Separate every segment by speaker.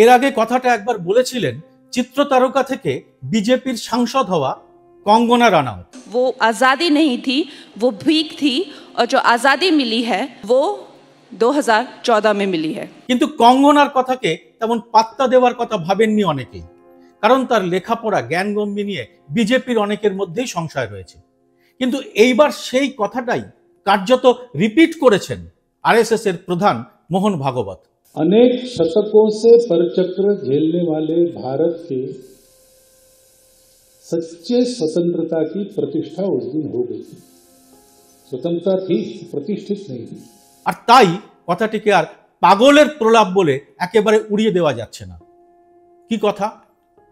Speaker 1: এর আগে কথাটা একবার বলেছিলেন চিত্রতারকা থেকে বিজেপির সাংসদ হওয়া कंगना रनौत।
Speaker 2: वो आज़ादी नहीं थी, वो भीख थी, और जो आज़ादी मिली है वो 2014 में मिली है।
Speaker 1: কিন্তু কঙ্গনার কথাকে তেমন পাত্তা দেওয়ার কথা ভাবেননি অনেকেই, কারণ তার লেখাপড়া জ্ঞানগম্যি নিয়ে বিজেপির অনেকের মধ্যেই সংশয় রয়েছে। কিন্তু এইবার সেই কথাটাই কার্যত রিপিট করেছেন आरएसएस এর প্রধান मोहन भागवत।
Speaker 3: अनेक शतकों से परचक्र झेलने वाले भारत के सच्चे स्वतंत्रता की प्रतिष्ठा उस दिन हो गई। स्वतंत्रता थी, प्रतिष्ठित नहीं थी।
Speaker 1: আর তাই কথাটিকে আর পাগলের প্রলাপ বলে একেবারে উড়িয়ে দেওয়া যাচ্ছে না। কি কথা?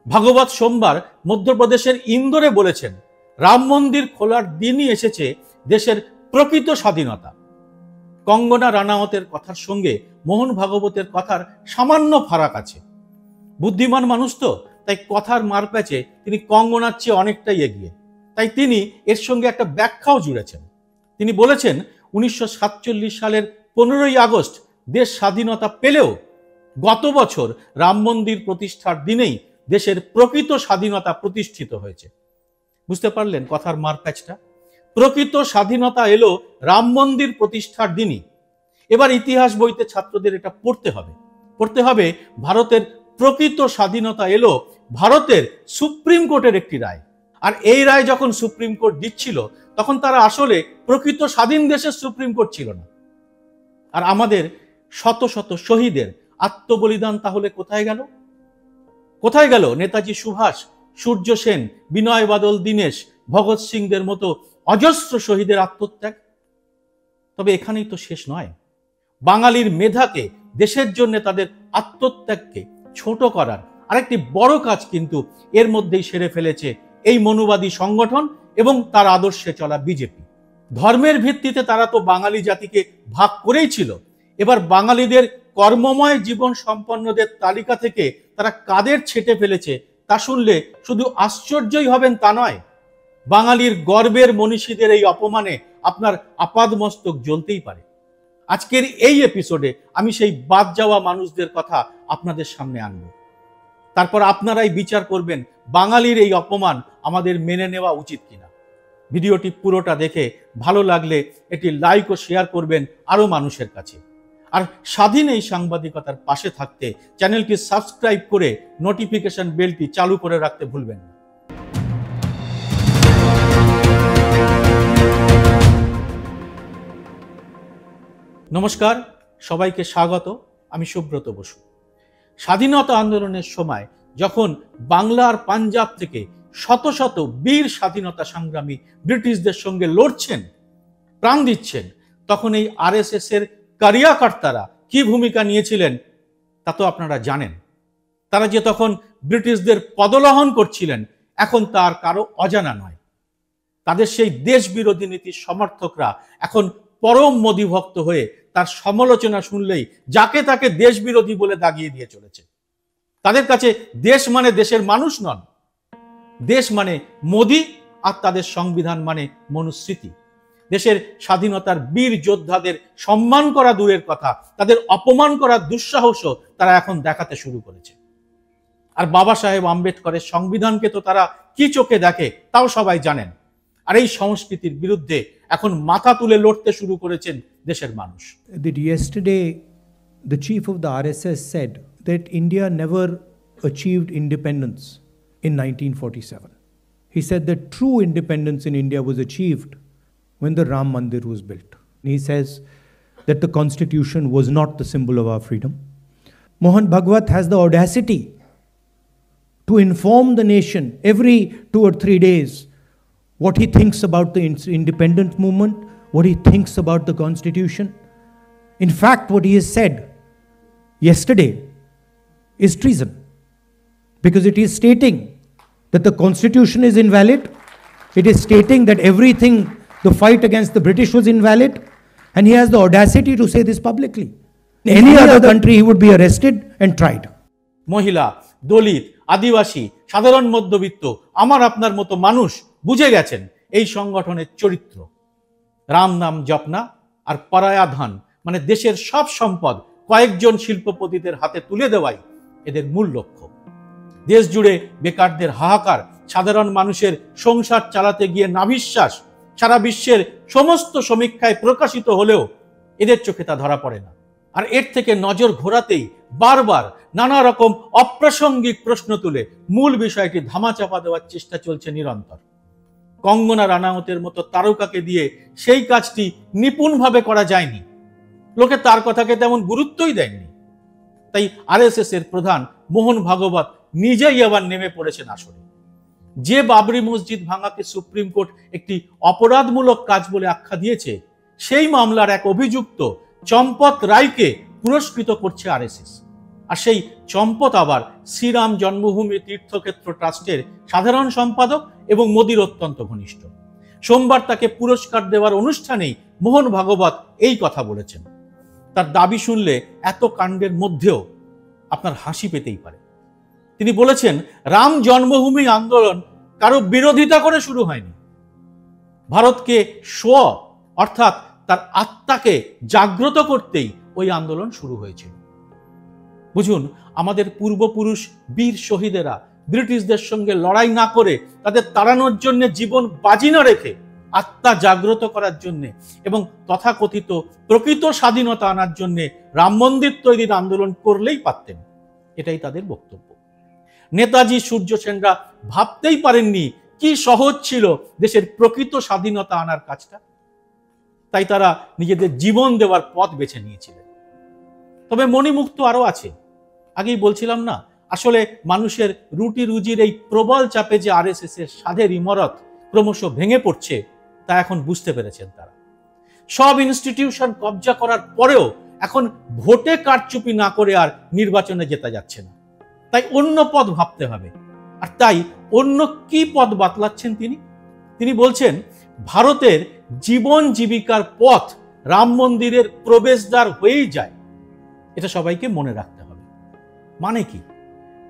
Speaker 1: ভাগবত সোমবার মধ্যপ্রদেশের ইন্দোরে বলেছেন রাম মন্দির খোলার দিনই এসেছে দেশের প্রকৃত স্বাধীনতা। কঙ্গনা রানাওতের কথার সঙ্গে মোহন ভাগবতের কথার সামান্য ফারাক আছে। বুদ্ধিমান মানুষ তো, তাই কথার মারপ্যাচে তিনি কঙ্গনার চেয়ে অনেকটাই এগিয়ে। তাই তিনি এর সঙ্গে একটা ব্যাখ্যাও জুড়েছেন। তিনি বলেছেন 1947 সালের 15ই আগস্ট দেশ স্বাধীনতা পেলেও গত বছর রাম মন্দির প্রতিষ্ঠার দিনেই দেশের প্রকৃত স্বাধীনতা প্রতিষ্ঠিত হয়েছে। বুঝতে পারলেন কথার মারপ্যাচটা? প্রকৃত স্বাধীনতা এলো রাম মন্দির প্রতিষ্ঠার দিনই। এবার ইতিহাস বইতে ছাত্রদের এটা পড়তে হবে ভারতের প্রকৃত স্বাধীনতা এলো ভারতের সুপ্রিম কোর্টের একটি রায়। আর এই রায় যখন সুপ্রিম কোর্ট দিচ্ছিল তখন তারা আসলে প্রকৃত স্বাধীন দেশের সুপ্রিম কোর্ট ছিল না। আর আমাদের শত শত শহীদের আত্মবলিদান তাহলে কোথায় গেল নেতাজি সুভাষ, সূর্য সেন, বিনয় বাদল দীনেশ, ভগৎ সিংদের মতো অজস্র শহীদের আত্মত্যাগ? তবে এখানেই তো শেষ নয়। বাঙালির মেধাকে, দেশের জন্য তাদের আত্মত্যাগকে ছোট করার আরেকটি বড় কাজ কিন্তু এর মধ্যেই সেরে ফেলেছে এই মনুবাদী সংগঠন এবং তার আদর্শে চলা বিজেপি। ধর্মের ভিত্তিতে তারা তো বাঙালি জাতিকে ভাগ করেই ছিল। এবার বাঙালিদের কর্মময় জীবন সম্পন্নদের তালিকা থেকে তারা কাদের ছেটে ফেলেছে তা শুনলে শুধু আশ্চর্যই হবেন তা নয়, বাঙালির গর্বের মনীষীদের এই অপমানে আপনার আপাদমস্তক জ্বলতেই পারে। আজকের এই এপিসোডে আমি সেই বাদ যাওয়া মানুষদের কথা আপনাদের সামনে আনব। তারপর আপনারাই বিচার করবেন বাঙালির এই অপমান আমাদের মেনে নেওয়া উচিত কিনা। ভিডিওটি পুরোটা দেখে ভালো লাগলে এটি লাইক ও শেয়ার করবেন আরো মানুষের কাছে। আর স্বাধীন এই সাংবাদিকতার পাশে থাকতে চ্যানেলটি সাবস্ক্রাইব করে নোটিফিকেশন বেলটি চালু করে রাখতে ভুলবেন না। নমস্কার, সবাইকে স্বাগত। আমি সুব্রত বসু। স্বাধীনতা আন্দোলনের সময় যখন বাংলা আর পাঞ্জাব থেকে শত শত বীর স্বাধীনতা সংগ্রামী ব্রিটিশদের সঙ্গে লড়ছেন, প্রাণ দিচ্ছেন, তখন এই আরএসএস এর কারিয়াকর্তারা কি ভূমিকা নিয়েছিলেন তা তো আপনারা জানেন। তারা যে তখন ব্রিটিশদের পদলহন করছিলেন এখন তার কারো অজানা নয়। তাদের সেই দেশ বিরোধী নীতির সমর্থকরা এখন পরম মোদিভক্ত হয়ে তার সমালোচনা শুনলেই যাকে তাকে দেশ বিরোধী বলে দাগিয়ে দিয়ে চলেছে। তাদের কাছে দেশ মানে দেশের মানুষ নন, দেশ মানে মোদি আর তাদের সংবিধান মানে মনুস্মৃতি। দেশের স্বাধীনতার বীর যোদ্ধাদের সম্মান করা দূরের কথা, তাদের অপমান করার দুঃসাহসও তারা এখন দেখাতে শুরু করেছে। আর বাবা সাহেব আম্বেদকরের সংবিধানকে তো তারা কি চোখে দেখে তাও সবাই জানেন। আর এই সংস্কৃতির বিরুদ্ধে এখন মাথা তুলে লড়তে শুরু করেছেন দেশের মানুষ।
Speaker 4: Yesterday, the chief of the RSS said that India never achieved independence in 1947. He said that true independence in India was achieved when the Ram Mandir was built. He says that the constitution was not the symbol of our freedom. Mohan Bhagwat has the audacity to inform the nation every 2 or 3 days what he thinks about the independent movement, what he thinks about the constitution. In fact, what he has said yesterday is treason, because it is stating that the constitution is invalid. It is stating that everything, the fight against the British was invalid, and he has the audacity to say this publicly. In any other country, he would be arrested and tried.
Speaker 1: মহিলা, দলিত, আদিবাসী, সাধারণ মধ্যবিত্ত, আমার আপনার মতো মানুষ বুঝে গেছেন এই সংগঠনের চরিত্র। রাম নাম জপনা আর পরায়া ধন মানে দেশের সব সম্পদ কয়েকজন শিল্পপতিদের হাতে তুলে দেওয়াই এদের মূল লক্ষ্য। দেশ জুড়ে বেকারদের হাহাকার, সাধারণ মানুষের সংসার চালাতে গিয়ে নাভিশ্বাস সারা বিশ্বের সমস্ত সমীক্ষায় প্রকাশিত হলেও এদের চোখে তা ধরা পড়ে না। আর এর থেকে নজর ঘোরাতেই বারবার নানা রকম অপ্রাসঙ্গিক প্রশ্ন তুলে মূল বিষয়টি ধামাচাপা দেওয়ার চেষ্টা চলছে নিরন্তর। কঙ্গনা রানাউতের মতো তারকাকে দিয়ে সেই কাজটি নিপুণভাবে করা যায়নি, লোকে তার কথাকে তেমন গুরুত্বই দেয়নি। তাই আরএসএস এর প্রধান মোহন ভাগবত নিজেই আবার নেমে পড়েছেন আসরে। যে বাবরি মসজিদ ভাঙাকে সুপ্রিম কোর্ট একটি অপরাধমূলক কাজ বলে আখ্যা দিয়েছে, সেই মামলার এক অভিযুক্ত চম্পত রায়কে পুরস্কৃত করছে আরএসএস। আর সেই চম্পত আবার শ্রীরাম জন্মভূমি তীর্থক্ষেত্র ট্রাস্টের সাধারণ সম্পাদক এবং মোদির অত্যন্ত ঘনিষ্ঠ। সোমবার তাকে পুরস্কার দেওয়ার অনুষ্ঠানেই মোহন ভাগবত এই কথা বলেছেন। তার দাবি শুনলে এত কাণ্ডের মধ্যেও আপনার হাসি পেতেই পারে। তিনি বলেছেন, রাম জন্মভূমি আন্দোলন কারো বিরোধিতা করে শুরু হয়নি, ভারতকে অর্থাৎ তার আত্মাকে জাগ্রত করতেই ওই আন্দোলন শুরু হয়েছিল। বুঝুন, আমাদের পূর্বপুরুষ বীর শহীদেরা ব্রিটিশদের সঙ্গে লড়াই না করে তাদের তাড়ানোর জন্য জীবন বাজি না রেখে আত্মা জাগ্রত করার জন্য এবং তথাকথিত প্রকৃত স্বাধীনতা আনার জন্য রাম মন্দির তৈরির আন্দোলন করলেই পারতেন, এটাই তাদের বক্তব্য। নেতাজি সূর্য সেনরা ভাবতেই পারেননি কি সহজ ছিল দেশের প্রকৃত স্বাধীনতা আনার কাজটা, তাই তারা নিজেদের জীবন দেওয়ার পথ বেছে নিয়েছিলেন। তবে মণিমুক্ত আরো আছে। আগেই বলছিলাম না, আসলে মানুষের রুটি রুজির এই প্রবল চাপে যে আরএসএস এর সাধের ইমারত ক্রমশ ভেঙে পড়ছে তা এখন বুঝতে পেরেছেন তারা। সব ইনস্টিটিউশন কবজা করার পরেও এখন ভোটে কারচুপি না করে আর নির্বাচনে জেতা যাচ্ছে না, তাই অন্য পথ ভাবতে হবে। আর তাই অন্য কি পথ বাতলাচ্ছেন তিনি বলছেন, ভারতের জীবন জীবিকার পথ রাম মন্দিরের প্রবেশদ্বার হয়েই যায়, এটা সবাইকে মনে রাখতে হবে। মানে কি?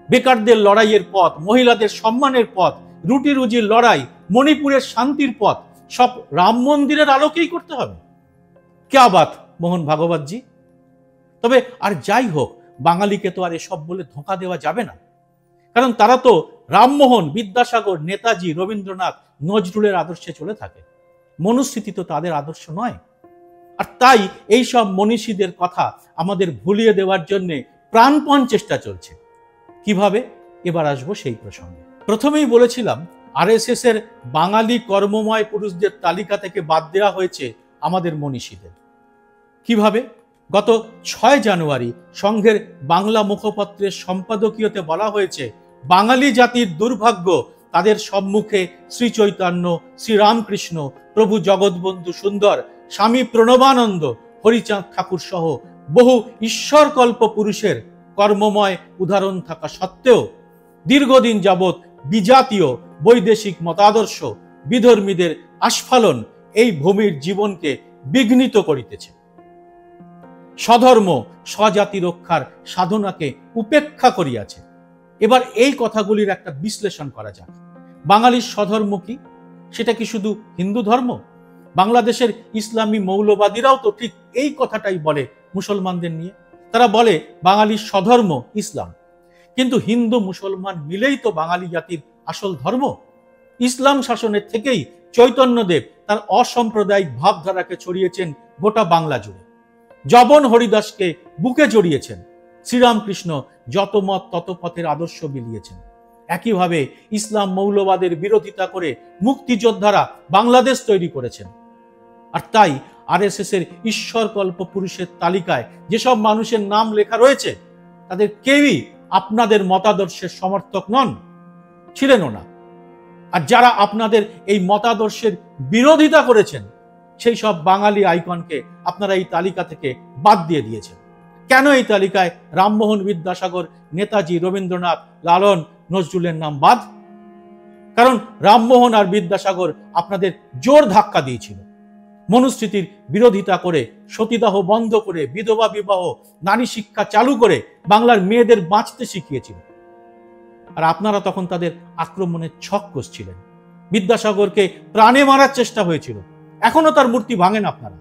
Speaker 1: বেকারদের লড়াইয়ের পথ, মহিলাদের সম্মানের পথ, রুটি রুজির লড়াই, মণিপুরের শান্তির পথ সব রাম মন্দিরের আলোকেই করতে হবে। ক্যা বাত মোহন ভাগবতজি। তবে আর যাই হোক, বাঙালিকে তো আর এসব বলে ধোঁকা দেওয়া যাবে না, কারণ তারা তো রামমোহন, বিদ্যাসাগর, নেতাজি, রবীন্দ্রনাথ, নজরুলের আদর্শে চলে থাকে। মনুস্মৃতি তো তাদের আদর্শ নয়। আর তাই এই সব মনীষীদের কথা আমাদের ভুলিয়ে দেওয়ার জন্য প্রাণপণ চেষ্টা চলছে। কিভাবে? এবার আসবো সেই প্রসঙ্গে। প্রথমেই বলেছিলাম, আরএসএস এর বাঙালি কর্মময় পুরুষদের তালিকা থেকে বাদ দেওয়া হয়েছে আমাদের মনীষীদের। কিভাবে? গত ৬ জানুয়ারি সংঘের বাংলা মুখপত্রের সম্পাদকীয়তে বলা হয়েছে, বাঙালি জাতির দুর্ভাগ্য তাদের সম্মুখে শ্রী চৈতন্য, শ্রীরামকৃষ্ণ, প্রভু জগৎবন্ধু সুন্দর, স্বামী প্রণবানন্দ, হরিচাঁদ ঠাকুর সহ বহু ঈশ্বরকল্প পুরুষের কর্মময় উদাহরণ থাকা সত্ত্বেও দীর্ঘদিন যাবৎ বিজাতীয় বৈদেশিক মতাদর্শ, বিধর্মীদের আস্ফালন এই ভূমির জীবনকে বিঘ্নিত করিতেছে। স্বধর্ম স্বজাতি রক্ষার সাধনাকে উপেক্ষা করিয়াছে। এবার এই কথাগুলির একটা বিশ্লেষণ করা যাক। বাঙালির স্বধর্ম কি? সেটা কি শুধু হিন্দু ধর্ম? বাংলাদেশের ইসলামী মৌলবাদীরাও তো ঠিক এই কথাটাই বলে মুসলমানদের নিয়ে। তারা বলে বাঙালির স্বধর্ম ইসলাম, কিন্তু হিন্দু মুসলমান মিলেই তো বাঙালি জাতির আসল ধর্ম। ইসলাম শাসনের থেকেই চৈতন্যদেব তার অসাম্প্রদায়িক ভাবধারাকে ছড়িয়েছেন গোটা বাংলা জুড়ে। জবন হরিদাসকে বুকে জড়িয়েছেন। শ্রীরামকৃষ্ণ যত মত তত পথের আদর্শ বিলিয়েছেন। একইভাবে ইসলাম মৌলবাদের বিরোধিতা করে মুক্তিযোদ্ধারা বাংলাদেশ তৈরি করেছেন। আর তাই আরএসএস এর ঈশ্বরকল্প পুরুষের তালিকায় যেসব মানুষের নাম লেখা রয়েছে, তাদের কেউই আপনাদের মতাদর্শের সমর্থক নন, ছিলেনও না। আর যারা আপনাদের এই মতাদর্শের বিরোধিতা করেছেন, সেই সব বাঙালি আইকনকে আপনারা এই তালিকা থেকে বাদ দিয়ে দিয়েছেন। কেন এই তালিকায় রামমোহন, বিদ্যাসাগর, নেতাজি, রবীন্দ্রনাথ, লালন, নজরুলের নাম বাদ? কারণ রামমোহন আর বিদ্যাসাগর আপনাদের জোর ধাক্কা দিয়েছিল। মনুস্মৃতির বিরোধিতা করে, সতীদাহ বন্ধ করে, বিধবা বিবাহ, নারী শিক্ষা চালু করে বাংলার মেয়েদের বাঁচতে শিখিয়েছিল। আর আপনারা তখন তাদের আক্রমণের ছক কষছিলেন। বিদ্যাসাগরকে প্রাণে মারার চেষ্টা হয়েছিল, এখনো তার মূর্তি ভাঙেন আপনারা।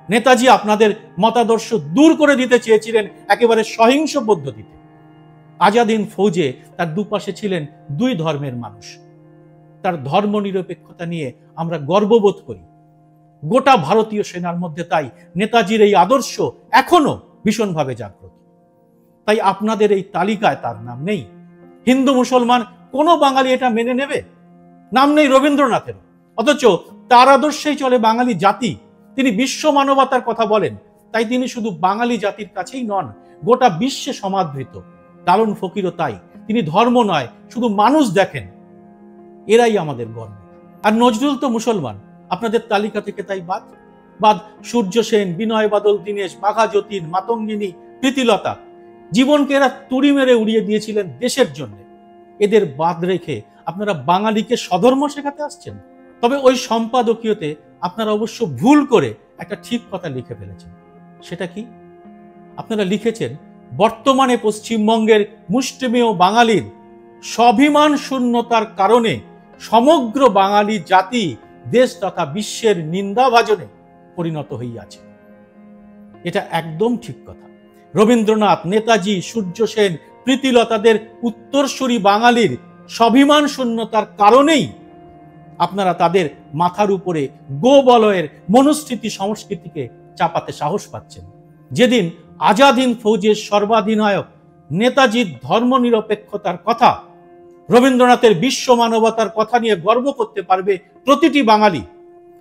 Speaker 1: নেতাজি আপনাদের মতাদর্শ দূর করে দিতে চেয়েছিলেন একেবারে সহিংস পদ্ধতিতে। আজাদিন ফৌজে তার দুপাশে ছিলেন দুই ধর্মের মানুষ। তার ধর্মনিরপেক্ষতা নিয়ে আমরা গর্ববোধ করি। গোটা ভারতীয় সেনার মধ্যে তাই নেতাজির এই আদর্শ এখনো ভীষণভাবে জাগ্রত। তাই আপনাদের এই তালিকায় তার নাম নেই। হিন্দু মুসলমান কোনো বাঙালি এটা মেনে নেবে? নাম নেই রবীন্দ্রনাথের, অথচ তার আদর্শেই চলে বাঙালি জাতি। তিনি বিশ্ব মানবতার কথা বলেন, তাই তিনি শুধু বাঙালি জাতির কাছেই নন, গোটা বিশ্বে সমাদৃত। লালন ফকিরও তাই, তিনি ধর্ম নয় শুধু মানুষ দেখেন। এরাই আমাদের গর্ব। আর নজরুল তো মুসলমান, আপনাদের তালিকা থেকে তাই বাদ। সূর্য সেন, বিনয় বাদল দীনেশ, বাঘা যতীন, মাতঙ্গিনী, প্রীতিলতা, জীবনকে এরা তুড়ি মেরে উড়িয়ে দিয়েছিলেন দেশের জন্য। এদের বাদ রেখে আপনারা বাঙালিকে স্বধর্ম শেখাতে আসছেন। তবে ওই সম্পাদকীয়তে আপনারা অবশ্য ভুল করে একটা ঠিক কথা লিখে ফেলেছেন। সেটা কি? আপনারা লিখেছেন, বর্তমানে পশ্চিমবঙ্গের মুষ্টিমেয় বাঙালির স্বাভিমান শূন্যতার কারণে সমগ্র বাঙালি জাতি দেশ তথা বিশ্বের নিন্দাভাজনে পরিণত হইয়াছে। এটা একদম ঠিক কথা। রবীন্দ্রনাথ, নেতাজি, সূর্য সেন, প্রীতিলতাদের উত্তরসূরি বাঙালির স্বাভিমান শূন্যতার কারণেই আপনারা তাদের মাথার উপরে গোবলয়ের মনুস্মৃতি সংস্কৃতিকে চাপাতে সাহস পাচ্ছেন। যেদিন আজাদিন ফৌজের সর্বাধিনায়ক নেতাজির ধর্মনিরপেক্ষতার কথা, রবীন্দ্রনাথের বিশ্ব মানবতার কথা নিয়ে গর্ব করতে পারবে প্রতিটি বাঙালি,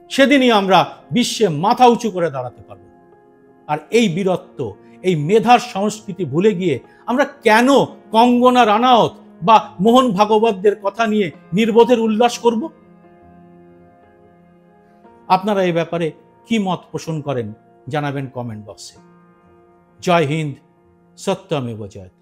Speaker 1: সেদিনই আমরা বিশ্বে মাথা উঁচু করে দাঁড়াতে পারব। আর এই বীরত্ব, এই মেধার সংস্কৃতি ভুলে গিয়ে আমরা কেন কঙ্গনা রানাওত বা মোহন ভাগবতদের কথা নিয়ে নির্বোধের উল্লাস করব? আপনারা এই ব্যাপারে কি মত পোষণ করেন জানাবেন কমেন্ট বক্সে। জয় হিন্দ, সত্যমেব জয়তে।